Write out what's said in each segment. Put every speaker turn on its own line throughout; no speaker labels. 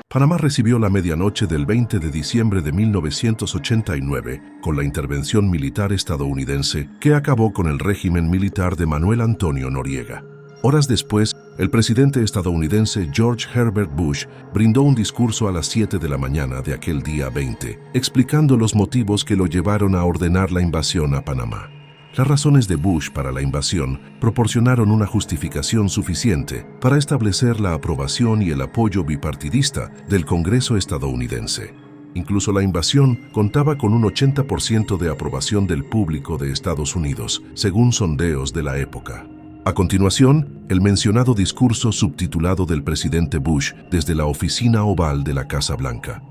Panamá recibió la medianoche del 20 de diciembre de 1989 con la intervención militar estadounidense que acabó con el régimen militar de Manuel Antonio Noriega. Horas después, el presidente estadounidense George Herbert Bush brindó un discurso a las 7 de la mañana de aquel día 20, explicando los motivos que lo llevaron a ordenar la invasión a Panamá. Las razones de Bush para la invasión proporcionaron una justificación suficiente para establecer la aprobación y el apoyo bipartidista del Congreso estadounidense. Incluso la invasión contaba con un 80% de aprobación del público de Estados Unidos, según sondeos de la época. A continuación, el mencionado discurso subtitulado del presidente Bush desde la oficina oval de la Casa Blanca.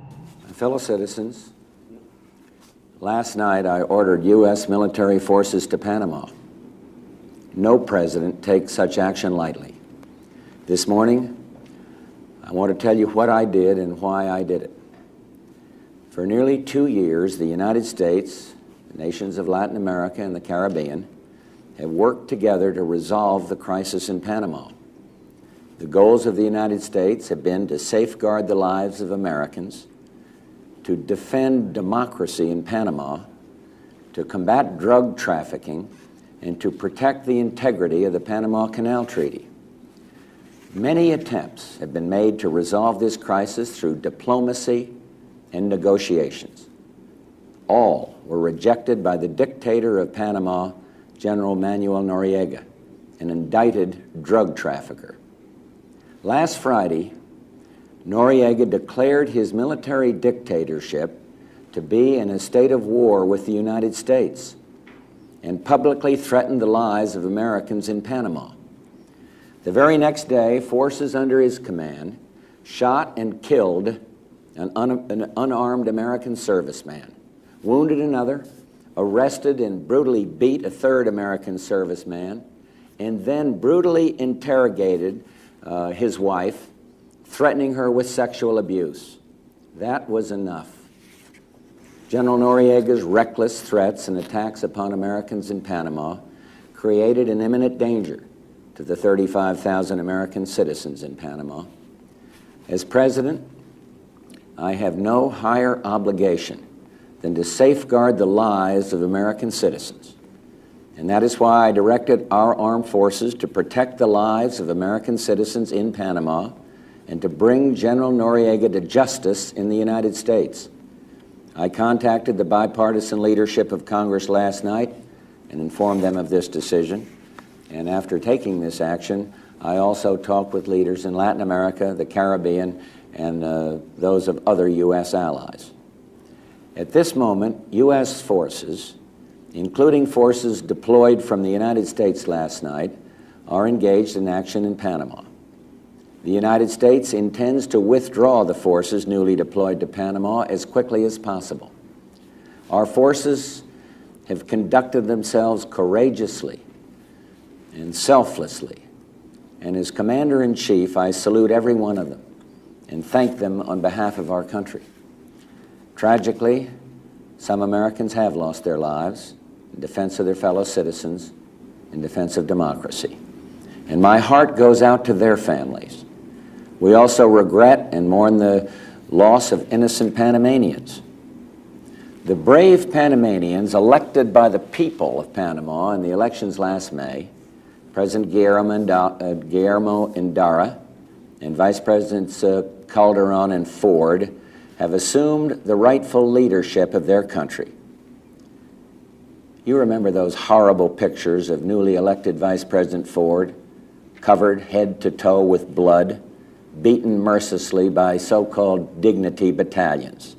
Fellow citizens, last night I ordered U.S. military forces to Panama. No president takes such action lightly. This morning, I want to tell you what I did and why I did it. For nearly 2 years, the United States, the nations of Latin America and the Caribbean, have worked together to resolve the crisis in Panama. The goals of the United States have been to safeguard the lives of Americans, to defend democracy in Panama, to combat drug trafficking, and to protect the integrity of the Panama Canal Treaty. Many attempts have been made to resolve this crisis through diplomacy and negotiations. All were rejected by the dictator of Panama, General Manuel Noriega, an indicted drug trafficker. Last Friday, Noriega declared his military dictatorship to be in a state of war with the United States and publicly threatened the lives of Americans in Panama. The very next day, forces under his command shot and killed an unarmed American serviceman, wounded another, arrested and brutally beat a third American serviceman, and then brutally interrogated his wife, threatening her with sexual abuse. That was enough. General Noriega's reckless threats and attacks upon Americans in Panama created an imminent danger to the 35,000 American citizens in Panama. As president, I have no higher obligation than to safeguard the lives of American citizens. And that is why I directed our armed forces to protect the lives of American citizens in Panama and to bring General Noriega to justice in the United States. I contacted the bipartisan leadership of Congress last night and informed them of this decision. And after taking this action, I also talked with leaders in Latin America, the Caribbean, and those of other U.S. allies. At this moment, U.S. forces, including forces deployed from the United States last night, are engaged in action in Panama. The United States intends to withdraw the forces newly deployed to Panama as quickly as possible. Our forces have conducted themselves courageously and selflessly, and as Commander-in-Chief, I salute every one of them and thank them on behalf of our country. Tragically, some Americans have lost their lives in defense of their fellow citizens, in defense of democracy. And my heart goes out to their families. We also regret and mourn the loss of innocent Panamanians. The brave Panamanians elected by the people of Panama in the elections last May, President Guillermo Endara and Vice Presidents Calderon and Ford, have assumed the rightful leadership of their country. You remember those horrible pictures of newly elected Vice President Ford, covered head to toe with blood, beaten mercilessly by so-called dignity battalions.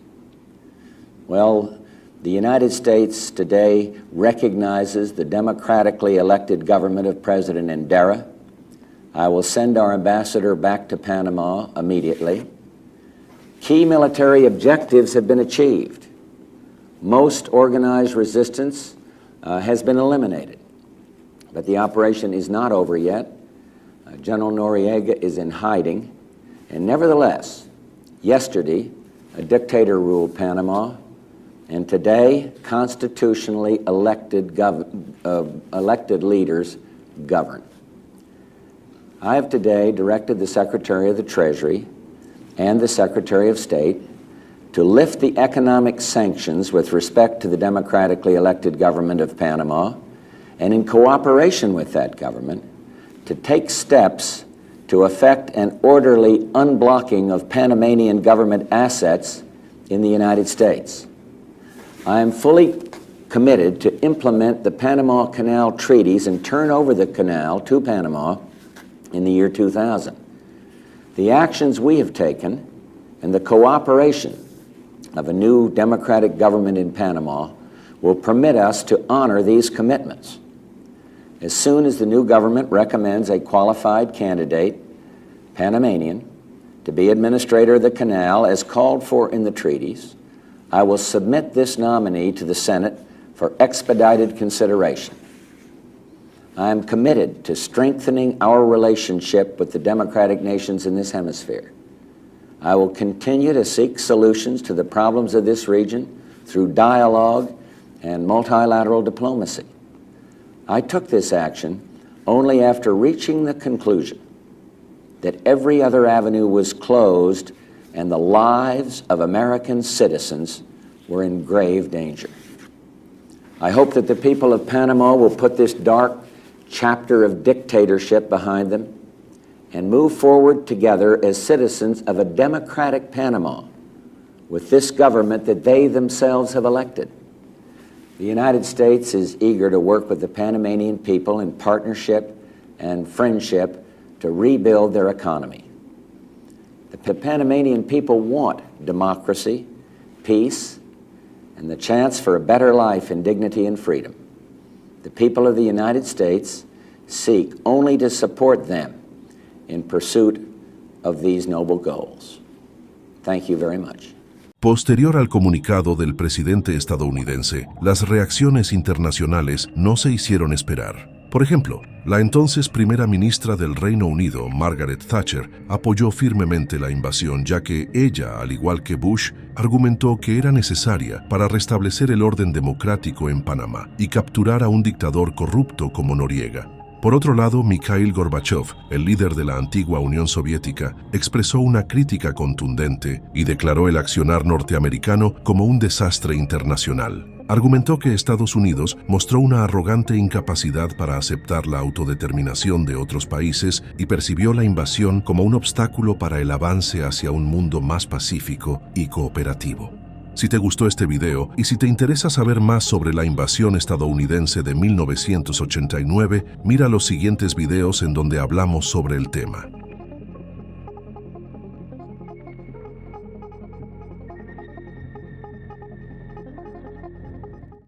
Well, the United States today recognizes the democratically elected government of President Endara. I will send our ambassador back to Panama immediately. Key military objectives have been achieved. Most organized resistance has been eliminated, but the operation is not over yet. General Noriega is in hiding, and nevertheless, yesterday, a dictator ruled Panama, and today, constitutionally elected leaders govern. I have today directed the Secretary of the Treasury and the Secretary of State to lift the economic sanctions with respect to the democratically elected government of Panama, and in cooperation with that government, to take steps to effect an orderly unblocking of Panamanian government assets in the United States. I am fully committed to implement the Panama Canal treaties and turn over the canal to Panama in the year 2000. The actions we have taken and the cooperation of a new democratic government in Panama will permit us to honor these commitments. As soon as the new government recommends a qualified candidate, Panamanian, to be administrator of the canal as called for in the treaties, I will submit this nominee to the Senate for expedited consideration. I am committed to strengthening our relationship with the democratic nations in this hemisphere. I will continue to seek solutions to the problems of this region through dialogue and multilateral diplomacy. I took this action only after reaching the conclusion that every other avenue was closed and the lives of American citizens were in grave danger. I hope that the people of Panama will put this dark chapter of dictatorship behind them and move forward together as citizens of a democratic Panama with this government that they themselves have elected. The United States is eager to work with the Panamanian people in partnership and friendship to rebuild their economy. The Panamanian people want democracy, peace, and the chance for a better life in dignity and freedom. The people of the United States seek only to support them in pursuit of these noble goals. Thank you very much.
Posterior al comunicado del presidente estadounidense, las reacciones internacionales no se hicieron esperar. Por ejemplo, la entonces primera ministra del Reino Unido, Margaret Thatcher, apoyó firmemente la invasión, ya que ella, al igual que Bush, argumentó que era necesaria para restablecer el orden democrático en Panamá y capturar a un dictador corrupto como Noriega. Por otro lado, Mikhail Gorbachev, el líder de la antigua Unión Soviética, expresó una crítica contundente y declaró el accionar norteamericano como un desastre internacional. Argumentó que Estados Unidos mostró una arrogante incapacidad para aceptar la autodeterminación de otros países y percibió la invasión como un obstáculo para el avance hacia un mundo más pacífico y cooperativo. Si te gustó este video y si te interesa saber más sobre la invasión estadounidense de 1989, mira los siguientes videos en donde hablamos sobre el tema.